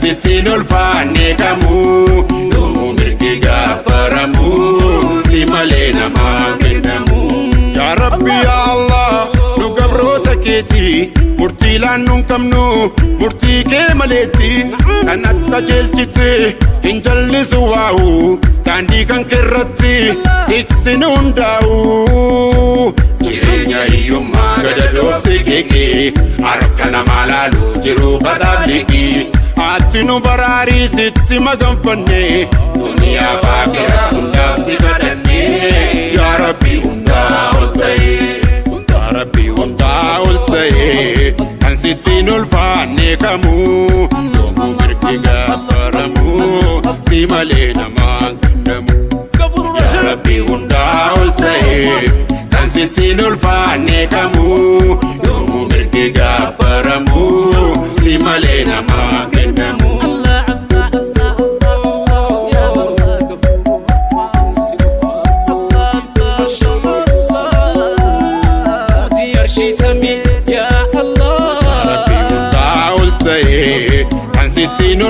sittiin ulfaanne kamuu yoomuu mirgi gabbaramu si malee namaa kennamu. Yaa Rabbi yaa Allah nu gabroota keeti murtii laannuun qabnu murtii kee maleeti kan akka jeelchite hin jallisu waa'u daandii kan keerratti tiksinu hundaa'u. Jireenya hiyyummaa gadadoofi keekee harka namaa laalu jiru badhaadhiki ati nu baraarii sitti maganfanne duniyaa faakiraa hundaaf si kadhanne. Yaa Rabbi hundaa ol ta'e yaa Rabbi hundaa ol ta'e kan sittiin ulfaanne kamuu yoomuu mirgi gabbaramu si malee namaa kennamu. Yaa Rabbi hundaa ol ta'e kan sittiin ulfaanne kamuu yoomuu mirgi gabbaramu si malee namaa kennamu. Rabbi hundaa ol ta'e kan sittiin